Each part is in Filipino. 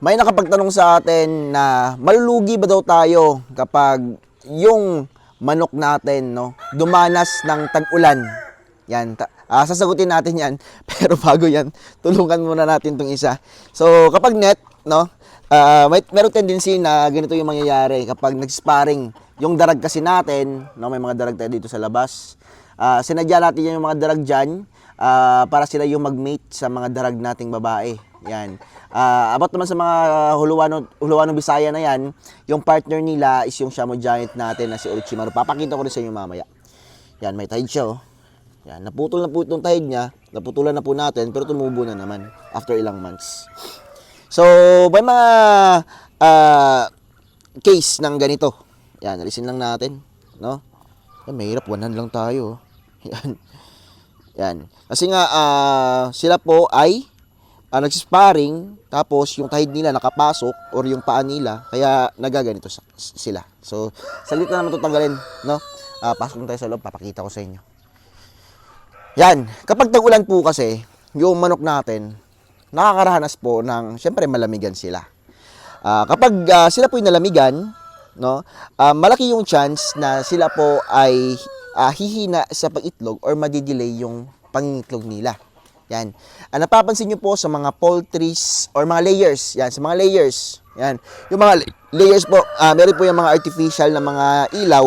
May nakapagtanong sa atin na malulugi ba daw tayo kapag yung manok natin dumanas ng tag-ulan. Yan, sasagutin natin yan. Pero bago yan, tulungan muna natin tong isa. So, kapag net, meron tendency na ganito yung mangyayari kapag nag-sparring. Yung darag kasi natin, may mga darag tayo dito sa labas. Sinadya natin yung mga darag dyan para sila yung mag-mate sa mga darag nating babae. Yan. About naman sa mga Hulawano Bisaya na yan, yung partner nila is yung Shamo Giant natin na si Orochimaru. Papakita ko rin sa inyo mamaya. Yan, may tide siya. Yan, naputol na po itong tide niya. Naputulan na po natin, pero tumubo na naman after ilang months. So, may mga case ng ganito. Yan, alisin lang natin. Yan, mahirap, 1 hand lang tayo. Yan. Yan. Kasi nga, sila po ay nagsisparring, tapos yung tahid nila nakapasok or yung paa nila, kaya nagaganito sila. So, saglit na naman ito tanggalin. Pasok na tayo sa loob, papakita ko sa inyo. Yan. Kapag tag-ulan po kasi, yung manok natin, nakakaranas po ng, syempre, malamigan sila. Kapag sila po yung nalamigan, malaki yung chance na sila po ay hihina sa pag-itlog or madidelay yung pangingitlog nila. Yan. Napapansin nyo po sa mga poultries or mga layers. Yan, sa mga layers. Yan. Yung mga layers po, meron po yung mga artificial na mga ilaw.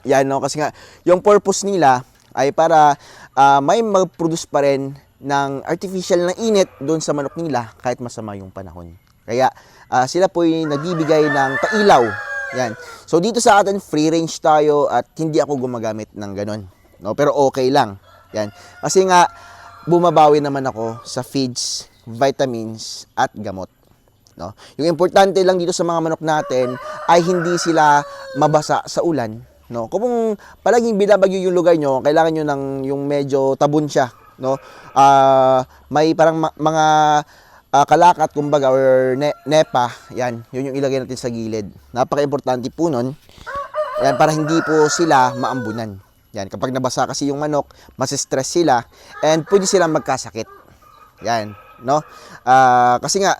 Yan, kasi nga, yung purpose nila ay para may mag-produce pa rin ng artificial na init doon sa manok nila kahit masama yung panahon. Kaya, sila po yung nagbibigay ng pailaw. Yan. So, dito sa atin, free range tayo at hindi ako gumagamit ng ganon. Pero okay lang. Yan. Kasi nga, bumabawi naman ako sa feeds, vitamins, at gamot. Yung importante lang dito sa mga manok natin ay hindi sila mabasa sa ulan. Kung palaging binabagyo yung lugar nyo, kailangan nyo ng yung medyo tabon siya. May parang mga kalakat, kumbaga, or nepa. Yan, yun yung ilagay natin sa gilid. Napaka-importante po nun. Yan, para hindi po sila maambunan. Yan, kapag nabasa kasi yung manok, masistress sila and pwede silang magkasakit. Yan, kasi nga,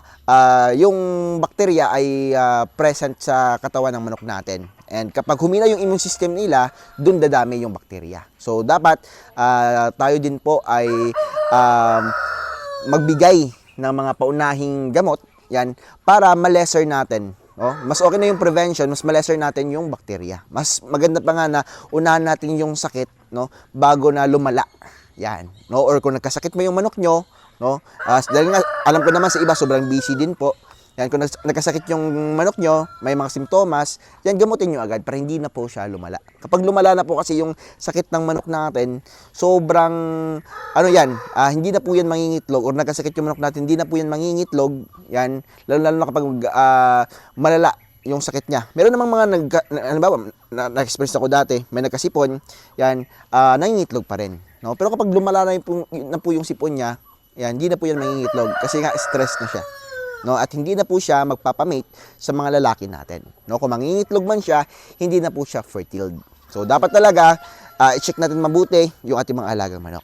yung bakterya ay present sa katawan ng manok natin. And kapag humina yung immune system nila, dun dadami yung bakterya. So, dapat tayo din po ay magbigay ng mga paunahing gamot, yan, para ma-lesser natin. Mas okay na yung prevention, mas ma-lesser natin yung bakterya. Mas maganda pa nga na unahan natin yung sakit, bago na lumala. Yan, or kung nagkasakit mo yung manok nyo, dahil nga, alam ko naman sa iba, sobrang busy din po. Yan, kung nagkasakit yung manok nyo, may mga simptomas, yan, gamutin nyo agad para hindi na po siya lumala. Kapag lumala na po kasi yung sakit ng manok natin, sobrang, hindi na po yan mangingitlog, or nagkasakit yung manok natin, hindi na po yan mangingitlog, yan, lalo na kapag malala yung sakit niya. Meron namang mga na-experience ako dati, may nagkasipon, yan, nangingitlog pa rin. Pero kapag lumala na po yung sipon niya, yan, hindi na po yan mangingitlog kasi nga stress na siya. At hindi na po siya magpapamate sa mga lalaki natin. Kung mangingitlog man siya, hindi na po siya fertile. So, dapat talaga, i-check natin mabuti yung ating mga alagang manok.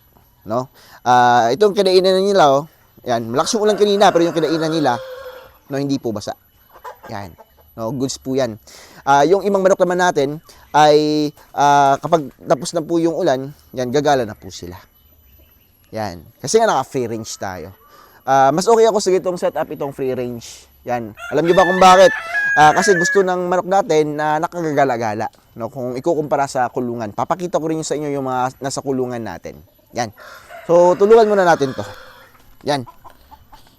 Itong kinainan nila, yan, malakas yung ulan kanina, pero yung kinainan nila, hindi po basa. Yan. Goods po yan. Yung ibang manok naman natin, ay kapag tapos na po yung ulan, yan, gagala na po sila. Yan. Kasi nga naka-free range tayo. Mas okay ako sa itong setup, itong free range. Yan. Alam niyo ba kung bakit? Kasi gusto ng manok natin na nakagagala-gala. Kung ikukumpara sa kulungan. Papakita ko rin sa inyo yung mga nasa kulungan natin. Yan. So, tulungan muna natin to. Yan.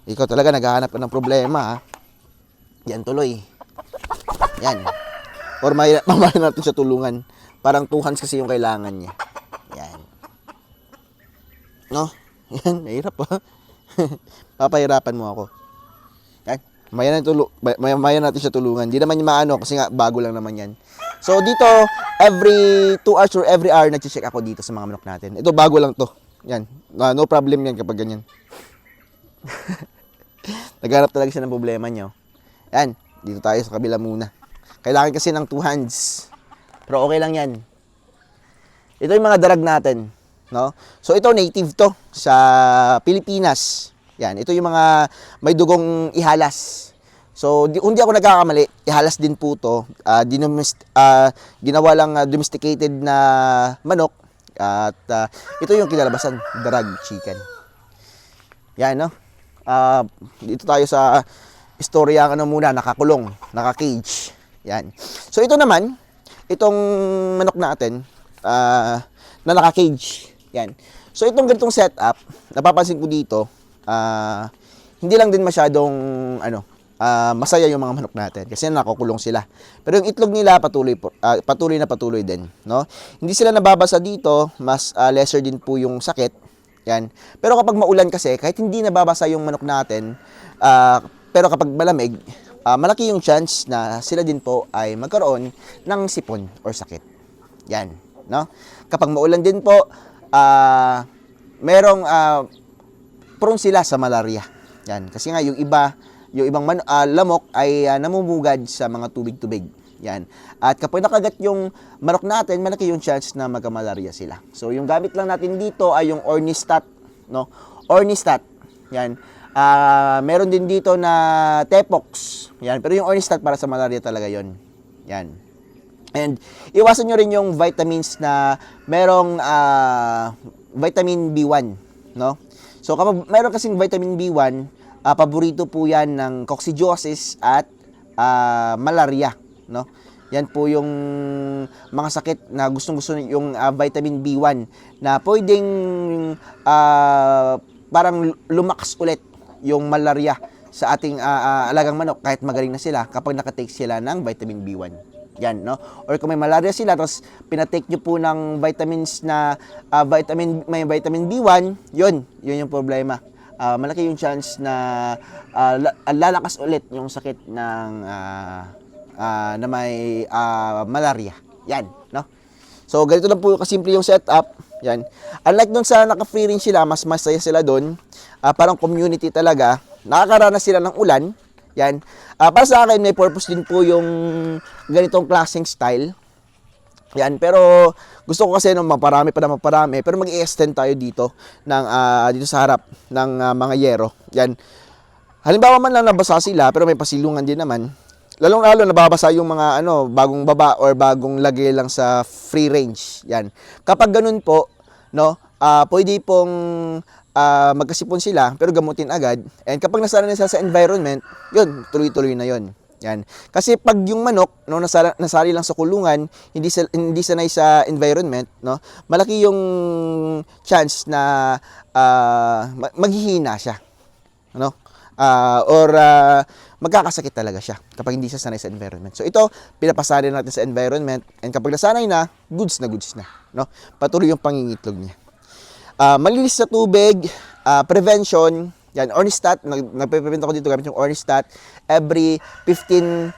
Ikaw talaga naghahanap ka ng problema, ha? Yan, tuloy. Yan. Or mamahan natin sa tulungan. Parang 2 hands kasi yung kailangan niya. Yan. Yan, mahirap, ha? Papahirapan mo ako. Yan. Maya natin siya tulungan. Hindi naman yung maano kasi nga bago lang naman yan. So dito, every 2 hours or every hour nag-check ako dito sa mga manok natin. Ito bago lang to. Yan. No problem yan kapag ganyan. Nagharap talaga siya ng problema niyo. Yan. Dito tayo sa kabila muna. Kailangan kasi ng 2 hands. Pero okay lang yan. Ito yung mga darag natin. So ito native to sa Pilipinas. Yan, ito yung mga may dugong ihalas. So, kung di ako nagkakamali, ihalas din po to. Ginawa lang domesticated na manok. At ito yung kinalabasan, drag chicken. Yan, no? Dito tayo sa istorya muna, nakakulong, naka-cage. Yan. So, ito naman, itong manok natin, na naka-cage. Yan. So, itong ganitong setup, napapansin ko dito, hindi lang din masyadong, masaya yung mga manok natin kasi nakukulong sila. Pero yung itlog nila patuloy din, no? Hindi sila nababasa dito, mas lesser din po yung sakit. Yan. Pero kapag maulan kasi, kahit hindi nababasa yung manok natin, pero kapag malamig, malaki yung chance na sila din po ay magkaroon ng sipon or sakit. Yan, no? Kapag maulan din po, merong prone sila sa malaria. Yan, kasi nga yung ibang lamok ay namumugad sa mga tubig-tubig. Yan. At kapag nakagat yung manok natin, malaki yung chance na magka-malaria sila. So, yung gamit lang natin dito ay yung Ornistat, no? Ornistat. Yan. Meron din dito na Tepox. Yan. Pero yung Ornistat para sa malaria talaga yon. Yan. And iwasan nyo rin yung vitamins na merong vitamin B1, no? So, kapag meron kasing vitamin B1, paborito po yan ng coccidiosis at malaria, no? Yan po yung mga sakit na gustong-gusto yung vitamin B1 na pwedeng parang lumakas ulit yung malaria sa ating alagang manok kahit magaling na sila kapag nakatake sila ng vitamin B1. Yan, no? Or kung may malaria sila tapos pinatake nyo po ng vitamins na may vitamin B1, yun yung problema. Malaki yung chance na lalakas ulit yung sakit ng na may malaria. Yan, no? So, ganito lang po kasimple yung setup. Yan. Unlike dun sa naka-free range sila, mas masaya sila dun. Parang community talaga. Nakakaranas sila ng ulan. Yan. Para sa akin, may purpose din po yung ganitong klaseng style. Yan, pero gusto ko kasi maparami pa na maparami, pero mag-i-extend tayo dito ng dito sa harap ng mga yero. Yan. Halimbawa man lang nabasa sila, pero may pasilungan din naman. Lalong-lalo nababasa yung mga bagong baba or bagong lagay lang sa free range. Yan. Kapag ganun po, no, pwede pong magkasipon sila pero gamutin agad. And kapag nasanay na sila sa environment, yun, tuloy-tuloy na yun. Yan. Kasi pag yung manok, no, nasali lang sa kulungan, hindi sanay sa environment, no, malaki yung chance na maghihina siya. Ano? Magkakasakit talaga siya kapag hindi siya sanay sa environment. So ito, pinapasanay natin sa environment and kapag nasanay na goods na, no? Patuloy yung pangingitlog niya. Malinis na tubig, prevention, yan, Ornistat, nagpe-prevent ako dito gamit yung Ornistat every 15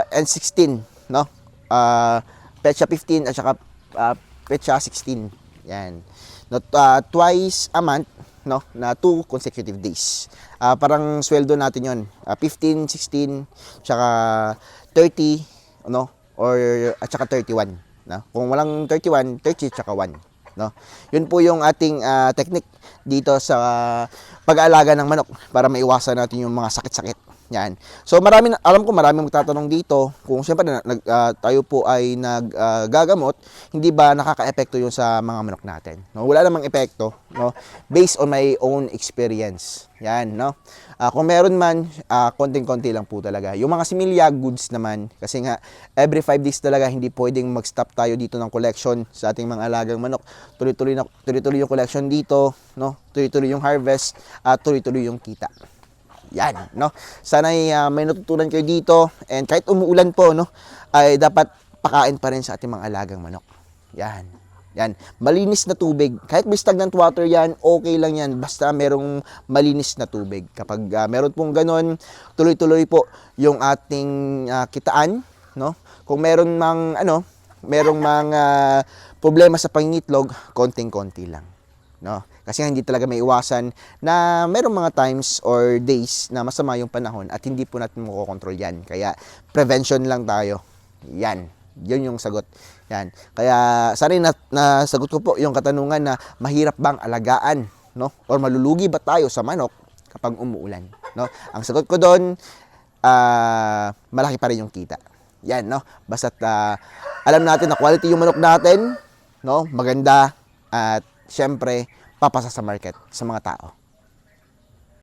and 16, no? Petsa 15 at saka Petsa 16. Yan. No, twice a month, no, na 2 consecutive days. Parang sweldo natin yon, 15, 16, tsaka 30, no, or at saka 31, no? Kung walang 31, 30 tsaka 1, no? Yun po yung ating technique dito sa pag-aalaga ng manok para maiwasan natin yung mga sakit-sakit. Yan. So alam ko maraming magtatanong dito kung siyempre tayo po ay naggagamot, hindi ba nakaka-epekto yun sa mga manok natin? No, wala namang epekto, no? Based on my own experience. Yan, no? Kung meron man, konting-konti lang po talaga. Yung mga similya goods naman, kasi nga every 5 days talaga hindi pwedeng mag-stop tayo dito ng collection sa ating mga alagang manok. Tuloy-tuloy yung collection dito, no? Tuloy-tuloy yung harvest, tuloy-tuloy yung kita. Yan, no? Sana may natutunan kayo dito and kahit umuulan po, no, ay dapat pakain pa rin sa ating mga alagang manok. Yan. Yan, malinis na tubig. Kahit may stagnant water yan, okay lang yan basta merong malinis na tubig. Kapag meron pong ganon, tuloy-tuloy po yung ating kitaan, no? Kung meron merong mga problema sa pangingitlog, konting-konti lang, no? Kasi hindi talaga may iwasan na merong mga times or days na masama yung panahon at hindi po natin makokontrol yan. Kaya prevention lang tayo. Yan. Yun yung sagot. Yan. Kaya sana nasagot ko po yung katanungan na mahirap bang alagaan, no? Or malulugi ba tayo sa manok kapag umuulan, no? Ang sagot ko doon, malaki pa rin yung kita. Yan, no? Basta't alam natin na quality yung manok natin, no? Maganda at syempre papasa sa market sa mga tao.